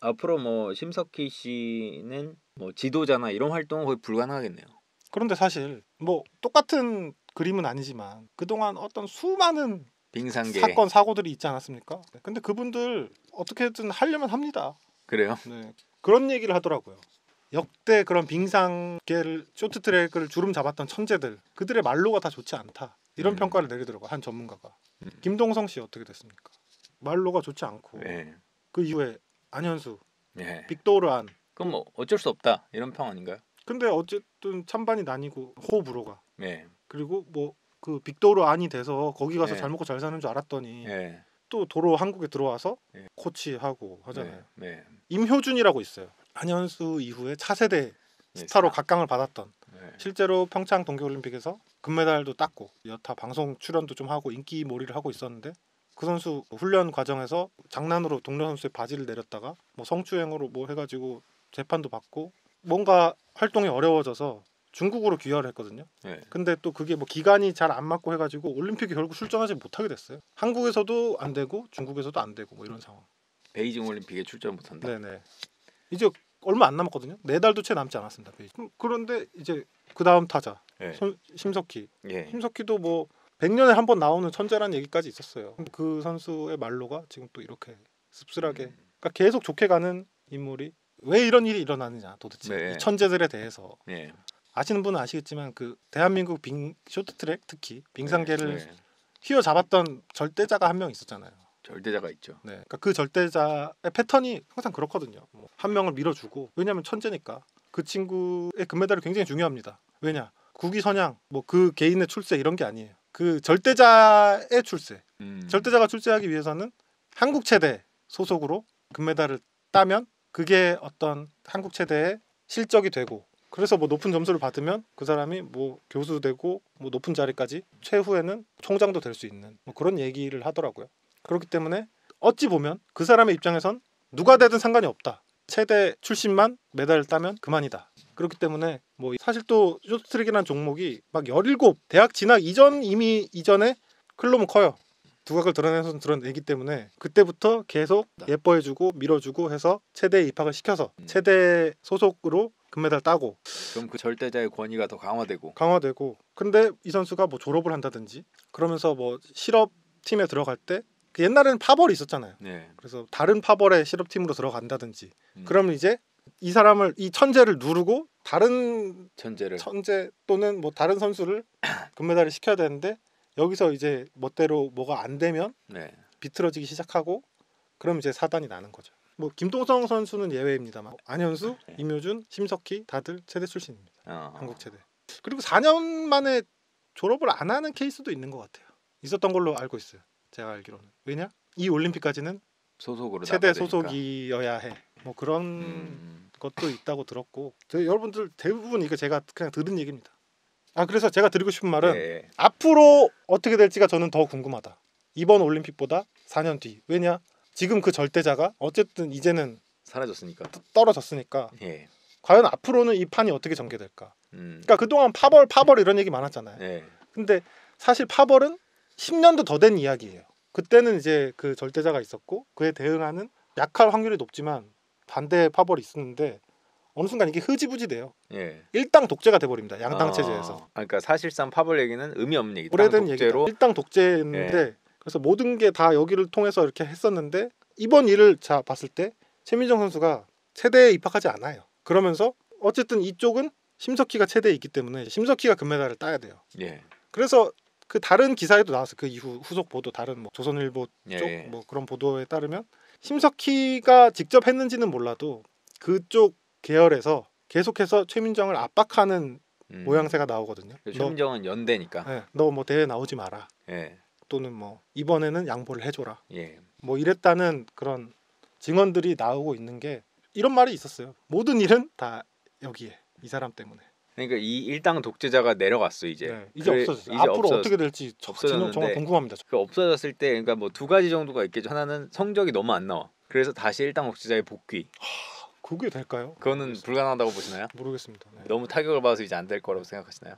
앞으로 뭐 심석희 씨는 뭐 지도자나 이런 활동은 거의 불가능하겠네요. 그런데 사실 뭐 똑같은 그림은 아니지만 그동안 어떤 수많은 빙상계. 사건 사고들이 있지 않았습니까? 근데 그분들 어떻게든 하려면 합니다. 그래요? 네. 그런 얘기를 하더라고요. 역대 그런 빙상계를 쇼트트랙을 주름 잡았던 천재들 그들의 말로가 다 좋지 않다. 이런 평가를 내리더라고요. 한 전문가가. 김동성 씨 어떻게 됐습니까? 말로가 좋지 않고 네. 그 이후에 안현수, 네. 빅토르 안. 그럼 뭐 어쩔 수 없다 이런 평 아닌가요? 근데 어쨌든 찬반이 나뉘고 호불호가. 네. 그리고 뭐 그 빅토르 안이 돼서 거기 가서 네. 잘 먹고 잘 사는 줄 알았더니 네. 또 도로 한국에 들어와서 네. 코치하고 하잖아요. 네. 임효준이라고 있어요. 안현수 이후에 차세대 네. 스타로 각광을 받았던 네. 실제로 평창 동계올림픽에서 금메달도 땄고 여타 방송 출연도 좀 하고 인기몰이를 하고 있었는데 그 선수 훈련 과정에서 장난으로 동료 선수의 바지를 내렸다가 뭐 성추행으로 뭐 해가지고 재판도 받고 뭔가 활동이 어려워져서 중국으로 귀화를 했거든요. 네. 근데 또 그게 뭐 기간이 잘 안 맞고 해가지고 올림픽에 결국 출전하지 못하게 됐어요. 한국에서도 안 되고 중국에서도 안 되고 뭐 이런 상황. 베이징 올림픽에 출전 못한다. 네네. 이제 얼마 안 남았거든요. 4달도 채 남지 않았습니다. 그런데 이제 그 다음 타자 네. 심석희. 예. 심석희도 뭐 100년에 한 번 나오는 천재라는 얘기까지 있었어요. 그 선수의 말로가 지금 또 이렇게 씁쓸하게 그러니까 계속 좋게 가는 인물이 왜 이런 일이 일어나느냐 도대체. 네. 이 천재들에 대해서 네. 아시는 분은 아시겠지만 그 대한민국 쇼트트랙 특히 빙상계를 네. 휘어잡았던 절대자가 한 명 있었잖아요. 절대자가 있죠. 네, 그러니까 그 절대자의 패턴이 항상 그렇거든요. 뭐 한 명을 밀어주고 왜냐하면 천재니까 그 친구의 금메달이 굉장히 중요합니다. 왜냐 국위선양 뭐 그 개인의 출세 이런 게 아니에요. 그 절대자의 출세. 절대자가 출세하기 위해서는 한국 체대 소속으로 금메달을 따면 그게 어떤 한국 체대의 실적이 되고 그래서 뭐 높은 점수를 받으면 그 사람이 뭐 교수 되고 뭐 높은 자리까지 최후에는 총장도 될 수 있는 뭐 그런 얘기를 하더라고요. 그렇기 때문에 어찌 보면 그 사람의 입장에선 누가 되든 상관이 없다. 체대 출신만 메달을 따면 그만이다. 그렇기 때문에 뭐 사실 또 쇼트트랙이라는 종목이 막 17 대학 진학 이전에 클럽은 커요. 두각을 드러내서 드러내기 때문에 그때부터 계속 예뻐해주고 밀어주고 해서 체대에 입학을 시켜서 체대 소속으로 금메달 따고 그럼 그 절대자의 권위가 더 강화되고 근데 이 선수가 뭐 졸업을 한다든지 그러면서 뭐 실업팀에 들어갈 때 그 옛날에는 파벌이 있었잖아요. 네. 그래서 다른 파벌의 실업팀으로 들어간다든지 그러면 이제 이 사람을 이 천재를 누르고 다른 천재 또는 뭐 다른 선수를 금메달을 시켜야 되는데 여기서 이제 멋대로 뭐가 안 되면 네. 비틀어지기 시작하고 그럼 이제 사단이 나는 거죠. 뭐 김동성 선수는 예외입니다만 안현수, 임효준, 심석희 다들 체대 출신입니다. 한국 체대. 그리고 4년 만에 졸업을 안 하는 케이스도 있는 것 같아요. 있었던 걸로 알고 있어요. 제가 알기로는. 왜냐? 이 올림픽까지는 소속으로 체대 소속이어야 해. 뭐 그런 것도 있다고 들었고 여러분들 대부분 이거 제가 그냥 들은 얘기입니다. 그래서 제가 드리고 싶은 말은 앞으로 어떻게 될지가 저는 더 궁금하다. 이번 올림픽보다 4년 뒤. 왜냐? 지금 그 절대자가 어쨌든 이제는 사라졌으니까 떨어졌으니까 예. 과연 앞으로는 이 판이 어떻게 전개될까? 그러니까 그동안 파벌 이런 얘기 많았잖아요. 예. 근데 사실 파벌은 10년도 더 된 이야기예요. 그때는 이제 그 절대자가 있었고 그에 대응하는 약할 확률이 높지만 반대 파벌이 있었는데 어느 순간 이게 흐지부지 돼요. 예. 일당 독재가 돼버립니다. 양당 체제에서. 그러니까 사실상 파벌 얘기는 의미 없는 얘기. 오래된 얘기로 일당 독재였는데 예. 그래서 모든 게 다 여기를 통해서 이렇게 했었는데 이번 일을 자 봤을 때 최민정 선수가 체대에 입학하지 않아요. 그러면서 어쨌든 이쪽은 심석희가 체대에 있기 때문에 심석희가 금메달을 따야 돼요. 예. 그래서 그 다른 기사에도 나왔어요. 그 이후 후속 보도 다른 뭐 조선일보 쪽 예. 뭐 그런 보도에 따르면 심석희가 직접 했는지는 몰라도 그쪽 계열에서 계속해서 최민정을 압박하는 모양새가 나오거든요. 최민정은 연대니까. 네, 너 뭐 대회 나오지 마라. 예. 또는 뭐 이번에는 양보를 해줘라. 예. 뭐 이랬다는 그런 증언들이 나오고 있는 게 이런 말이 있었어요. 모든 일은 다 여기에 이 사람 때문에. 그러니까 이 일당 독재자가 내려갔어 이제. 네, 이제 없어졌어요. 앞으로 어떻게 될지 정말 궁금합니다. 그 없어졌을 때 그러니까 뭐 두 가지 정도가 있겠죠. 하나는 성적이 너무 안 나와. 그래서 다시 일당 독재자의 복귀. 그게 될까요? 그거는 모르겠습니다. 불가능하다고 보시나요? 모르겠습니다. 네. 너무 타격을 받아서 이제 안 될 거라고 생각하시나요?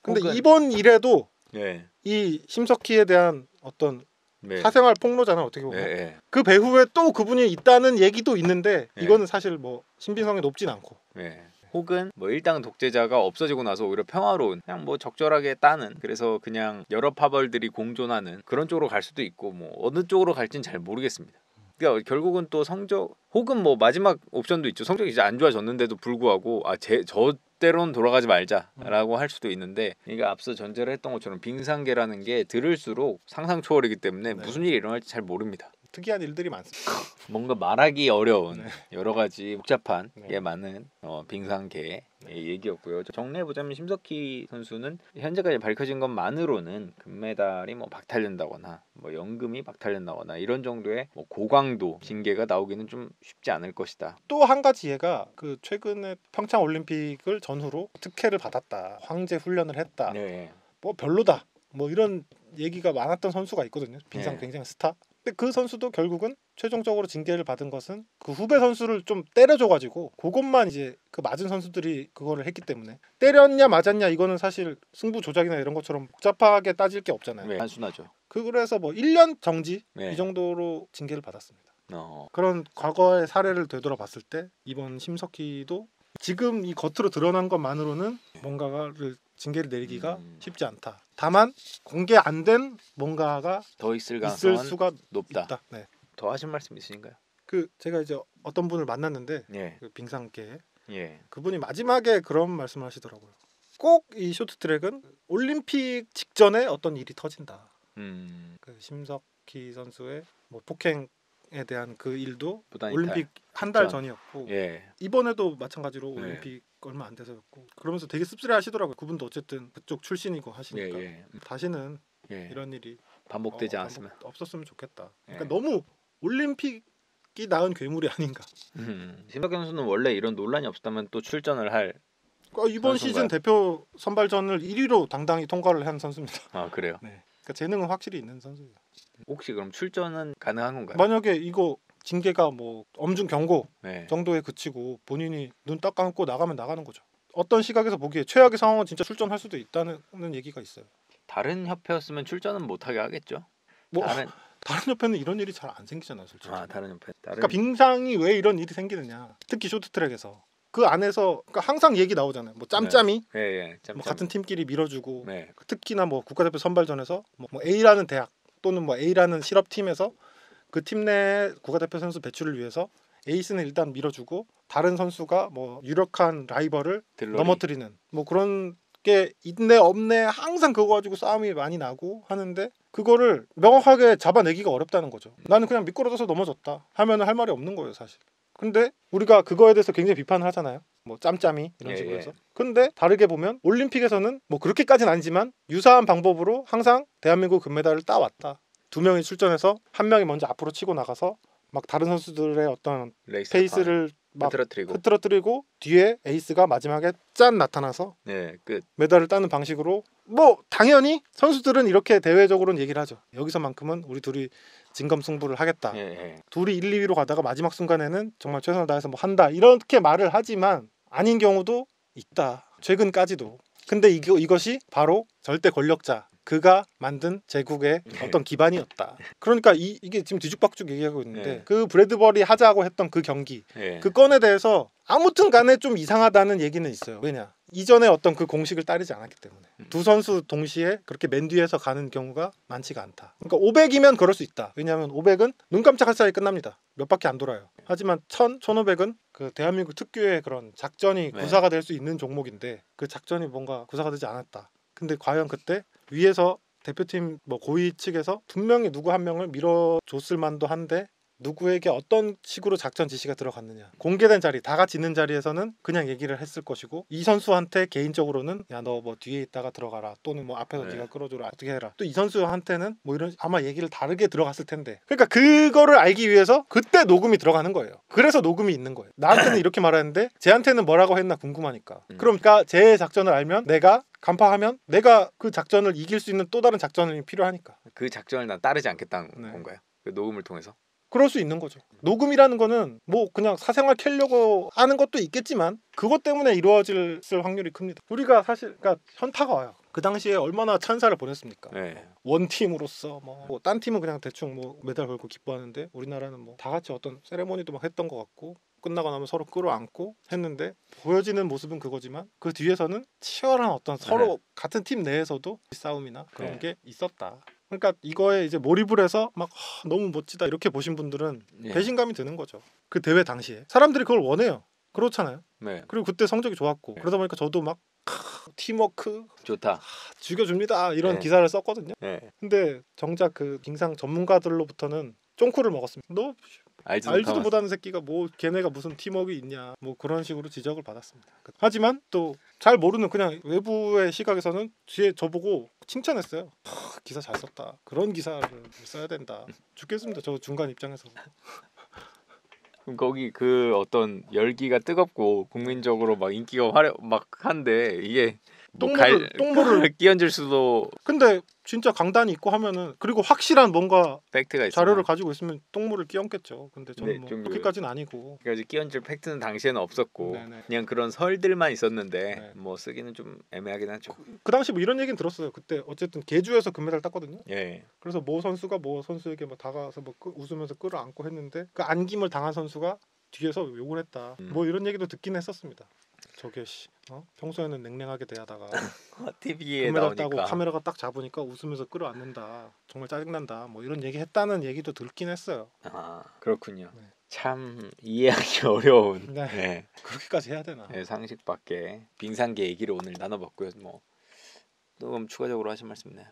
근데 이번 일에도 예. 이 심석희에 대한 어떤 네. 사생활 폭로잖아 어떻게 보면. 네. 그 배후에 또 그분이 있다는 얘기도 있는데 네. 이거는 사실 뭐 신빙성이 높진 않고. 네. 혹은 뭐 일당 독재자가 없어지고 나서 오히려 평화로운 그냥 뭐 적절하게 따는 그래서 그냥 여러 파벌들이 공존하는 그런 쪽으로 갈 수도 있고 뭐 어느 쪽으로 갈지는 잘 모르겠습니다. 그러니까 결국은 또 성적 혹은 뭐 마지막 옵션도 있죠. 성적이 이제 안 좋아졌는데도 불구하고 저대로는 돌아가지 말자라고 할 수도 있는데 그러니까 앞서 전제를 했던 것처럼 빙상계라는 게 들을수록 상상 초월이기 때문에 네. 무슨 일이 일어날지 잘 모릅니다. 특이한 일들이 많습니다. 뭔가 말하기 어려운 네. 여러 가지 복잡한 네. 게 많은 빙상계의 얘기였고요. 정리해보자면 심석희 선수는 현재까지 밝혀진 것만으로는 금메달이 뭐 박탈된다거나 뭐 연금이 박탈된다거나 이런 정도의 뭐 고강도 징계가 나오기는 좀 쉽지 않을 것이다. 또 한 가지 얘가 그 최근에 평창 올림픽을 전후로 특혜를 받았다. 황제 훈련을 했다. 네. 뭐 별로다. 뭐 이런 얘기가 많았던 선수가 있거든요. 빙상 네. 굉장히 스타. 근데 그 선수도 결국은 최종적으로 징계를 받은 것은 그 후배 선수를 좀 때려줘가지고 그것만 이제 그 맞은 선수들이 그거를 했기 때문에 때렸냐 맞았냐 이거는 사실 승부 조작이나 이런 것처럼 복잡하게 따질 게 없잖아요. 네. 단순하죠. 그래서 뭐 1년 정지 네. 이 정도로 징계를 받았습니다. 어. 그런 과거의 사례를 되돌아봤을 때 이번 심석희도 지금 이 겉으로 드러난 것만으로는 뭔가를 징계를 내리기가 쉽지 않다. 다만 공개 안 된 뭔가가 더 있을 있을 가능성은 수가 높다. 있다. 네. 더 하신 말씀 있으신가요? 그 제가 이제 어떤 분을 만났는데 예. 그 빙상계 예. 그분이 마지막에 그런 말씀을 하시더라고요. 꼭 이 쇼트트랙은 올림픽 직전에 어떤 일이 터진다. 그 심석희 선수의 뭐 폭행에 대한 그 일도 부단 올림픽 한 달 직전. 전이었고 예. 이번에도 마찬가지로 네. 올림픽 얼마 안 돼서였고 그러면서 되게 씁쓸해 하시더라고요. 그분도 어쨌든 그쪽 출신이고 하시니까 예. 다시는 예. 이런 일이 반복되지 않았으면. 없었으면 좋겠다. 그러니까 예. 너무 올림픽이 낳은 괴물이 아닌가. 심석희 선수는 원래 이런 논란이 없었다면 또 출전을 할. 이번 선수인가요? 시즌 대표 선발전을 1위로 당당히 통과를 한 선수입니다. 아 그래요? 네. 그러니까 재능은 확실히 있는 선수예요. 혹시 그럼 출전은 가능한 건가요? 만약에 이거 징계가 뭐 엄중 경고 네. 정도에 그치고 본인이 눈 딱 감고 나가면 나가는 거죠. 어떤 시각에서 보기에 최악의 상황은 진짜 출전할 수도 있다는 얘기가 있어요. 다른 협회였으면 출전은 못하게 하겠죠. 뭐 다른 다른 협회는 이런 일이 잘 안 생기잖아요, 솔직히. 다른 협회. 다른 그러니까 빙상이 왜 이런 일이 생기느냐. 특히 쇼트트랙에서 그 안에서 그러니까 항상 얘기 나오잖아요. 뭐 짬짬이 예. 뭐 같은 팀끼리 밀어주고 네. 특히나 뭐 국가대표 선발전에서 뭐 A라는 대학 또는 뭐 A라는 실업팀에서 그 팀 내 국가대표 선수 배출을 위해서 에이스는 일단 밀어주고 다른 선수가 뭐 유력한 라이벌을 들러리. 넘어뜨리는 뭐 그런 게 있네 없네 항상 그거 가지고 싸움이 많이 나고 하는데 그거를 명확하게 잡아내기가 어렵다는 거죠. 나는 그냥 미끄러져서 넘어졌다 하면은 할 말이 없는 거예요, 사실. 근데 우리가 그거에 대해서 굉장히 비판을 하잖아요. 뭐 짬짬이 이런 예, 식으로 예. 해서. 근데 다르게 보면 올림픽에서는 뭐 그렇게까지는 아니지만 유사한 방법으로 항상 대한민국 금메달을 따왔다. 두 명이 출전해서 한 명이 먼저 앞으로 치고 나가서 막 다른 선수들의 어떤 레이스 페이스를 막 흐트러뜨리고. 흐트러뜨리고 뒤에 에이스가 마지막에 짠 나타나서 네, 끝. 메달을 따는 방식으로 뭐 당연히 선수들은 이렇게 대외적으로는 얘기를 하죠. 여기서만큼은 우리 둘이 진검승부를 하겠다. 예. 둘이 1, 2위로 가다가 마지막 순간에는 정말 최선을 다해서 뭐 한다 이렇게 말을 하지만 아닌 경우도 있다. 최근까지도. 근데 이것이 바로 절대 권력자 그가 만든 제국의 어떤 기반이었다. 그러니까 이게 지금 뒤죽박죽 얘기하고 있는데 네. 그 브래드버리 하자고 했던 그 경기 예. 그 건에 대해서 아무튼 간에 좀 이상하다는 얘기는 있어요. 왜냐? 이전에 어떤 그 공식을 따르지 않았기 때문에 두 선수 동시에 그렇게 맨 뒤에서 가는 경우가 많지가 않다. 그러니까 500이면 그럴 수 있다. 왜냐하면 500은 눈 깜짝할 사이에 끝납니다. 몇 바퀴 안 돌아요. 하지만 1000, 1500은 그 대한민국 특유의 그런 작전이 네. 구사가 될 수 있는 종목인데 그 작전이 뭔가 구사가 되지 않았다. 근데 과연 그때 위에서 대표팀 뭐 고위 측에서 분명히 누구 한 명을 밀어줬을 만도 한데 누구에게 어떤 식으로 작전 지시가 들어갔느냐 공개된 자리 다 같이 있는 자리에서는 그냥 얘기를 했을 것이고 이 선수한테 개인적으로는 야 너 뭐 뒤에 있다가 들어가라 또는 뭐 앞에서 네. 네가 끌어줘라 어떻게 해라 또 이 선수한테는 뭐 이런 아마 얘기를 다르게 들어갔을 텐데 그러니까 그거를 알기 위해서 그때 녹음이 들어가는 거예요. 그래서 녹음이 있는 거예요. 나한테는 이렇게 말하는데 쟤한테는 뭐라고 했나 궁금하니까 그러니까 제 작전을 알면 내가 간파하면 내가 그 작전을 이길 수 있는 또 다른 작전이 필요하니까 그 작전을 난 따르지 않겠다는 네. 건가요? 그 녹음을 통해서? 그럴 수 있는 거죠. 녹음이라는 거는 뭐 그냥 사생활 캐려고 하는 것도 있겠지만 그것 때문에 이루어질 확률이 큽니다. 우리가 사실 그러니까 현타가 와요. 그 당시에 얼마나 찬사를 보냈습니까? 네. 원팀으로서 뭐 딴 팀은 그냥 대충 뭐 메달 걸고 기뻐하는데 우리나라는 뭐 다 같이 어떤 세레모니도 막 했던 것 같고 끝나고 나면 서로 끌어안고 했는데 보여지는 모습은 그거지만 그 뒤에서는 치열한 어떤 서로 같은 팀 내에서도 싸움이나 그런 네. 게 있었다. 그러니까 이거에 이제 몰입을 해서 막 너무 멋지다 이렇게 보신 분들은 예. 배신감이 드는 거죠. 그 대회 당시에 사람들이 그걸 원해요. 그렇잖아요. 네. 그리고 그때 성적이 좋았고 네. 그러다 보니까 저도 막 팀워크 좋다. 죽여줍니다 이런 네. 기사를 썼거든요. 네. 근데 정작 그 빙상 전문가들로부터는 쫑쿠를 먹었습니다. 너 알지도 못하는 새끼가 뭐 걔네가 무슨 팀워크 있냐 뭐 그런 식으로 지적을 받았습니다. 하지만 또 잘 모르는 그냥 외부의 시각에서는 뒤에 저보고 칭찬했어요. 기사 잘 썼다. 그런 기사를 써야 된다. 죽겠습니다. 저 중간 입장에서. 그럼 거기 그 어떤 열기가 뜨겁고 국민적으로 막 인기가 막 한데 이게 뭐 똥물을 끼얹을 수도 근데 진짜 강단이 있고 하면은 그리고 확실한 뭔가 팩트가 있어요. 자료를 가지고 있으면 똥물을 끼얹겠죠. 근데 저는 네, 뭐 좀 그렇게까지는 아니고. 그래서 끼얹을 팩트는 당시에는 없었고 네네. 그냥 그런 설들만 있었는데 네. 뭐 쓰기는 좀 애매하긴 하죠. 그 당시 뭐 이런 얘기는 들었어요. 그때 어쨌든 계주에서 금메달 땄거든요. 예. 그래서 모 선수가 모 선수에게 뭐 다가와서 뭐 웃으면서 끌어안고 했는데 그 안김을 당한 선수가 뒤에서 욕을 했다. 뭐 이런 얘기도 듣긴 했었습니다. 저게 평소에는 냉랭하게 대하다가 TV에 금메달 나오니까 따고 카메라가 딱 잡으니까 웃으면서 끌어안는다. 정말 짜증난다. 뭐 이런 얘기 했다는 얘기도 듣긴 했어요. 아 그렇군요. 네. 참 이해하기 어려운 네. 네. 그렇게까지 해야 되나? 네, 상식 밖에 빙상계 얘기를 오늘 나눠봤고요. 뭐 또 그럼 추가적으로 하신 말씀 있나요?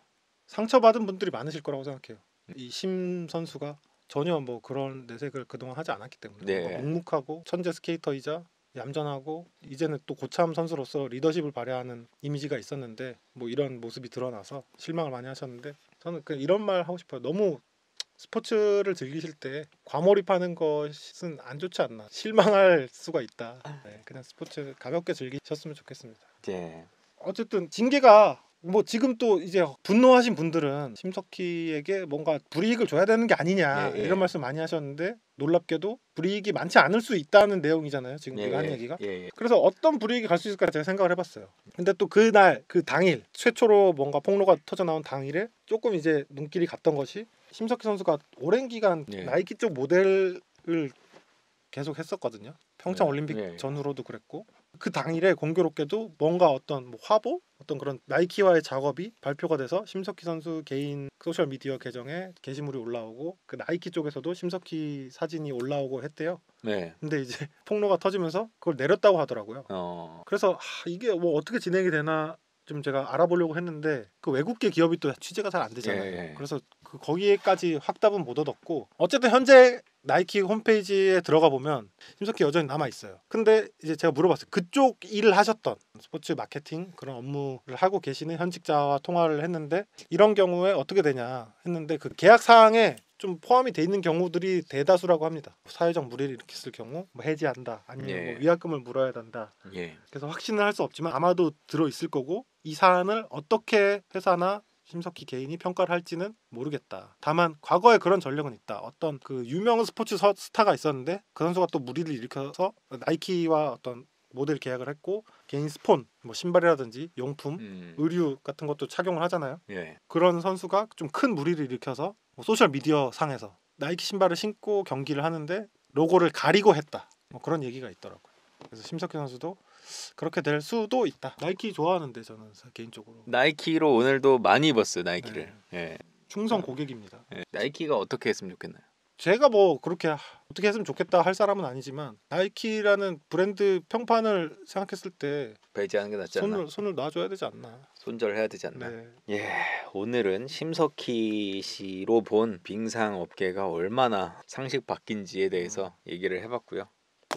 상처받은 분들이 많으실 거라고 생각해요. 이 심 선수가 전혀 뭐 그런 내색을 그동안 하지 않았기 때문에 네. 묵묵하고 천재 스케이터이자 얌전하고 이제는 또 고참 선수로서 리더십을 발휘하는 이미지가 있었는데 뭐 이런 모습이 드러나서 실망을 많이 하셨는데 저는 그냥 이런 말 하고 싶어요. 너무 스포츠를 즐기실 때 과몰입하는 것은 안 좋지 않나. 실망할 수가 있다. 네, 그냥 스포츠 가볍게 즐기셨으면 좋겠습니다. 예. 어쨌든 징계가 뭐 지금 또 이제 분노하신 분들은 심석희에게 뭔가 불이익을 줘야 되는 게 아니냐 예, 예. 이런 말씀 많이 하셨는데 놀랍게도 불이익이 많지 않을 수 있다는 내용이잖아요. 지금 예, 우리가 한 얘기가. 예. 그래서 어떤 불이익이 갈 수 있을까 제가 생각을 해봤어요. 근데 또 그날 그 당일 최초로 뭔가 폭로가 터져 나온 당일에 조금 이제 눈길이 갔던 것이 심석희 선수가 오랜 기간 예. 나이키 쪽 모델을 계속 했었거든요. 평창 네. 올림픽 예. 전후로도 그랬고 그 당일에 공교롭게도 뭔가 어떤 뭐 화보 어떤 그런 나이키와의 작업이 발표가 돼서 심석희 선수 개인 소셜 미디어 계정에 게시물이 올라오고 그 나이키 쪽에서도 심석희 사진이 올라오고 했대요. 네. 근데 이제 폭로가 터지면서 그걸 내렸다고 하더라고요. 그래서 이게 뭐 어떻게 진행이 되나 좀 제가 알아보려고 했는데 그 외국계 기업이 또 취재가 잘 안 되잖아요. 예. 그래서 거기에까지 확답은 못 얻었고 어쨌든 현재 나이키 홈페이지에 들어가 보면 심석희 여전히 남아 있어요. 근데 이제 제가 물어봤어요. 그쪽 일을 하셨던 스포츠 마케팅 그런 업무를 하고 계시는 현직자와 통화를 했는데 이런 경우에 어떻게 되냐 했는데 그 계약 사항에 좀 포함이 돼 있는 경우들이 대다수라고 합니다. 사회적 무리를 일으켰을 경우 뭐 해지한다 아니면 예. 뭐 위약금을 물어야 된다. 예. 그래서 확신을 할 수 없지만 아마도 들어 있을 거고 이 사안을 어떻게 회사나 심석희 개인이 평가를 할지는 모르겠다. 다만 과거에 그런 전력은 있다. 어떤 그 유명 스포츠 스타가 있었는데 그 선수가 또 무리를 일으켜서 나이키와 어떤 모델 계약을 했고 개인 스폰, 뭐 신발이라든지 용품, 의류 같은 것도 착용을 하잖아요. 예. 그런 선수가 좀 큰 무리를 일으켜서 뭐 소셜 미디어 상에서 나이키 신발을 신고 경기를 하는데 로고를 가리고 했다. 뭐 그런 얘기가 있더라고요. 그래서 심석희 선수도 그렇게 될 수도 있다. 나이키 좋아하는데 저는 개인적으로 나이키로 오늘도 많이 입었어요. 나이키를. 예. 충성 고객입니다. 예. 나이키가 어떻게 했으면 좋겠나요? 제가 뭐 그렇게 어떻게 했으면 좋겠다 할 사람은 아니지만 나이키라는 브랜드 평판을 생각했을 때 배제하는 게 낫지 않나? 손을 놔줘야 되지 않나. 손절해야 되지 않나? 네. 예, 오늘은 심석희 씨로 본 빙상 업계가 얼마나 상식 바뀐지에 대해서 얘기를 해봤고요.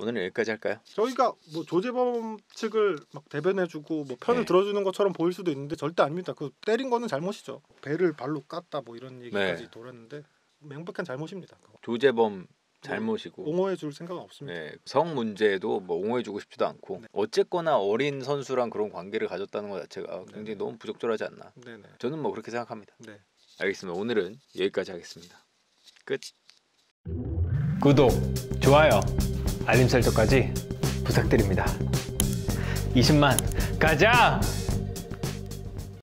오늘은 여기까지 할까요? 저희가 뭐 조재범 측을 막 대변해주고 뭐 편을 네. 들어주는 것처럼 보일 수도 있는데 절대 아닙니다. 그 때린 거는 잘못이죠. 배를 발로 깠다 뭐 이런 얘기까지 네. 돌았는데 명백한 잘못입니다. 그거. 조재범 잘못이고 옹호해줄 생각은 없습니다. 네, 성 문제도 뭐 옹호해주고 싶지도 않고 네. 어쨌거나 어린 선수랑 그런 관계를 가졌다는 것 자체가 굉장히 네. 너무 부적절하지 않나. 네네. 저는 뭐 그렇게 생각합니다. 네. 알겠습니다. 오늘은 여기까지 하겠습니다. 끝. 구독, 좋아요, 알림 설정까지 부탁드립니다. 20만 가자!